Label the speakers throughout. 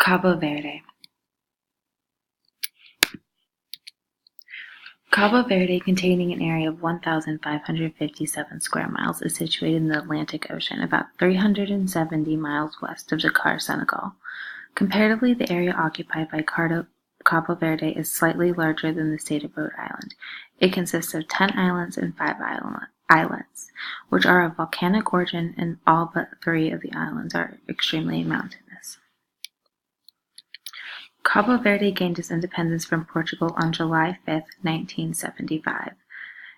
Speaker 1: Cabo Verde. Cabo Verde, containing an area of 1,557 square miles, is situated in the Atlantic Ocean, about 370 miles west of Dakar, Senegal. Comparatively, the area occupied by Cabo Verde is slightly larger than the state of Rhode Island. It consists of 10 islands and 5 islets, which are of volcanic origin, and all but 3 of the islands are extremely mountainous. Cabo Verde gained its independence from Portugal on July 5, 1975,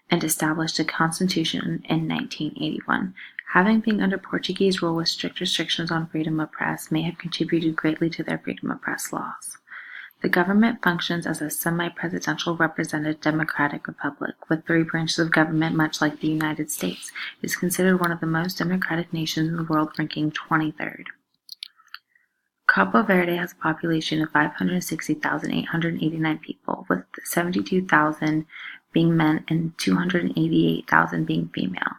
Speaker 1: and established a constitution in 1981. Having been under Portuguese rule with strict restrictions on freedom of press may have contributed greatly to their freedom of press laws. The government functions as a semi-presidential representative democratic republic with 3 branches of government, much like the United States. It is considered one of the most democratic nations in the world, ranking 23rd. Cabo Verde has a population of 560,889 people, with 72,000 being men and 288,000 being female.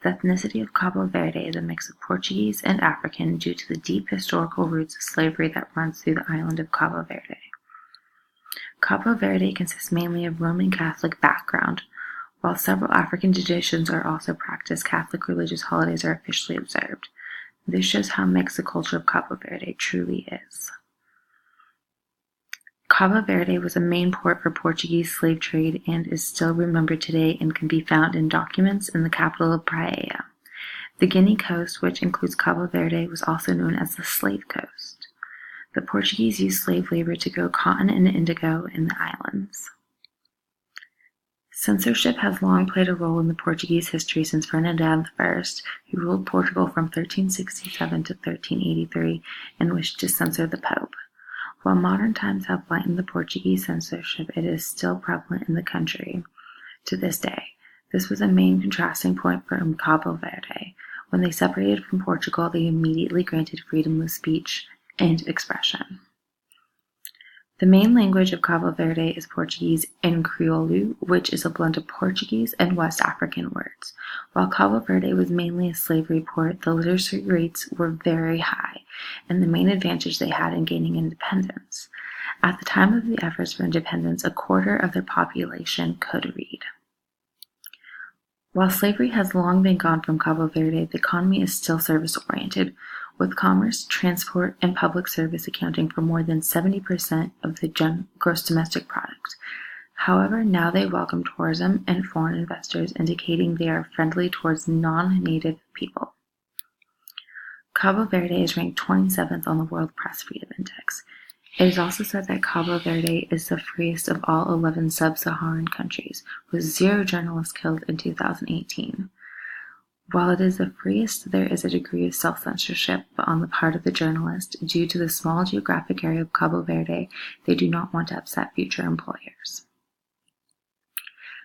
Speaker 1: The ethnicity of Cabo Verde is a mix of Portuguese and African due to the deep historical roots of slavery that runs through the island of Cabo Verde. Cabo Verde consists mainly of Roman Catholic background. While several African traditions are also practiced, Catholic religious holidays are officially observed. This shows how mixed the culture of Cabo Verde truly is. Cabo Verde was a main port for Portuguese slave trade and is still remembered today and can be found in documents in the capital of Praia. The Guinea coast, which includes Cabo Verde, was also known as the Slave Coast. The Portuguese used slave labor to grow cotton and indigo in the islands. Censorship has long played a role in the Portuguese history since Ferdinand I, who ruled Portugal from 1367 to 1383 and wished to censor the Pope. While modern times have lightened the Portuguese censorship, it is still prevalent in the country to this day. This was a main contrasting point for Cabo Verde. When they separated from Portugal, they immediately granted freedom of speech and expression. The main language of Cabo Verde is Portuguese and Crioulo, which is a blend of Portuguese and West African words. While Cabo Verde was mainly a slavery port, the literacy rates were very high, and the main advantage they had in gaining independence. At the time of the efforts for independence, a quarter of their population could read. While slavery has long been gone from Cabo Verde, the economy is still service-oriented, with commerce, transport, and public service accounting for more than 70% of the gross domestic product. However, now they welcome tourism and foreign investors, indicating they are friendly towards non-native people. Cabo Verde is ranked 27th on the World Press Freedom Index. It is also said that Cabo Verde is the freest of all 11 sub-Saharan countries, with 0 journalists killed in 2018. While it is the freest, there is a degree of self-censorship on the part of the journalist. Due to the small geographic area of Cabo Verde, they do not want to upset future employers.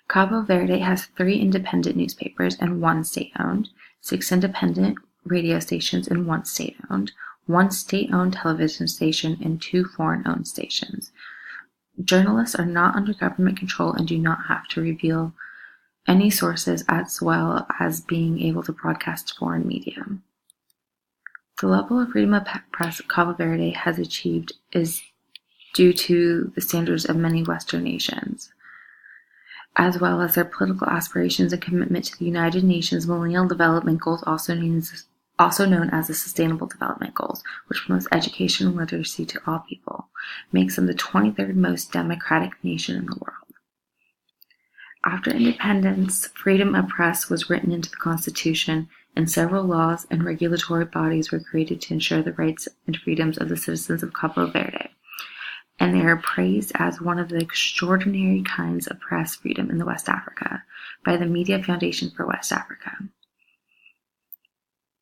Speaker 1: Cabo Verde has 3 independent newspapers and 1 state-owned, 6 independent radio stations and 1 state-owned, 1 state-owned television station, and 2 foreign-owned stations. Journalists are not under government control and do not have to reveal any sources, as well as being able to broadcast foreign media. The level of freedom of press Cabo Verde has achieved is due to the standards of many Western nations, as well as their political aspirations and commitment to the United Nations Millennial Development Goals, also known as the Sustainable Development Goals, which promotes education and literacy to all people, makes them the 23rd most democratic nation in the world. After independence, freedom of press was written into the Constitution, and several laws and regulatory bodies were created to ensure the rights and freedoms of the citizens of Cabo Verde, and they are praised as one of the extraordinary kinds of press freedom in West Africa by the Media Foundation for West Africa.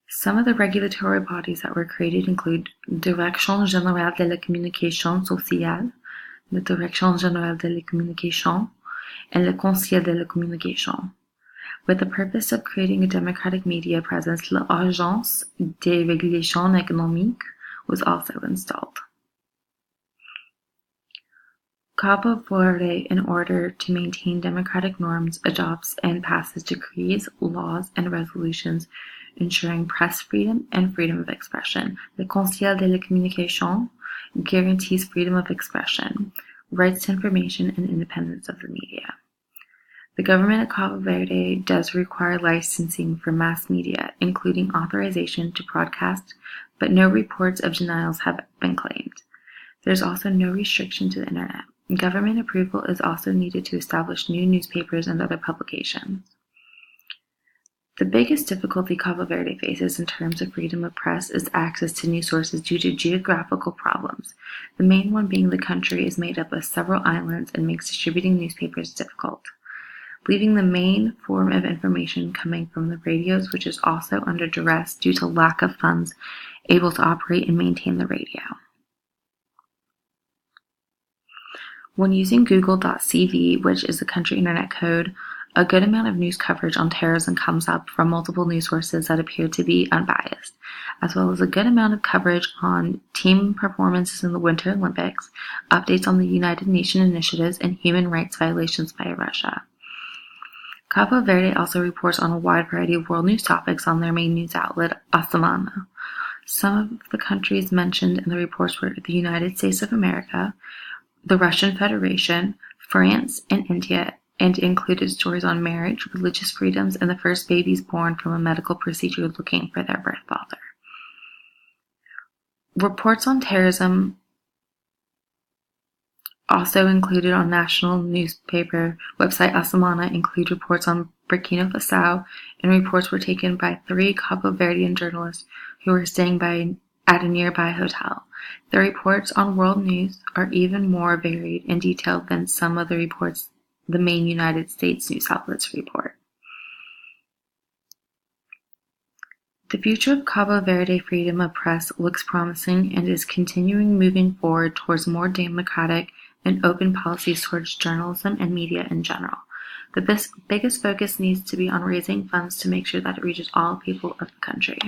Speaker 1: Some of the regulatory bodies that were created include Direction Générale de la Communication Sociale, la Direction Générale de la Communication, and le Conseil de la Communication. With the purpose of creating a democratic media presence, l'Agence de Régulation Économique was also installed. Cabo Verde, in order to maintain democratic norms, adopts and passes decrees, laws, and resolutions ensuring press freedom and freedom of expression. Le Conseil de la Communication guarantees freedom of expression, rights to information, and independence of the media. The government of Cabo Verde does require licensing for mass media, including authorization to broadcast, but no reports of denials have been claimed. There's also no restriction to the internet. Government approval is also needed to establish new newspapers and other publications. The biggest difficulty Cabo Verde faces in terms of freedom of press is access to news sources due to geographical problems, the main one being the country is made up of several islands and makes distributing newspapers difficult, leaving the main form of information coming from the radios, which is also under duress due to lack of funds able to operate and maintain the radio. When using Google.cv, which is the country internet code, a good amount of news coverage on terrorism comes up from multiple news sources that appear to be unbiased, as well as a good amount of coverage on team performances in the Winter Olympics, updates on the United Nations initiatives, and human rights violations by Russia. Cabo Verde also reports on a wide variety of world news topics on their main news outlet, Asamana. Some of the countries mentioned in the reports were the United States of America, the Russian Federation, France, and India, and included stories on marriage, religious freedoms, and the first babies born from a medical procedure looking for their birth father. Reports on terrorism also included on national newspaper website Asamana include reports on Burkina Faso, and reports were taken by 3 Cabo Verdean journalists who were staying at a nearby hotel. The reports on world news are even more varied and detailed than some of the reports the main United States news outlets report. The future of Cabo Verde freedom of press looks promising and is continuing moving forward towards more democratic and open policies towards journalism and media in general. The biggest focus needs to be on raising funds to make sure that it reaches all people of the country.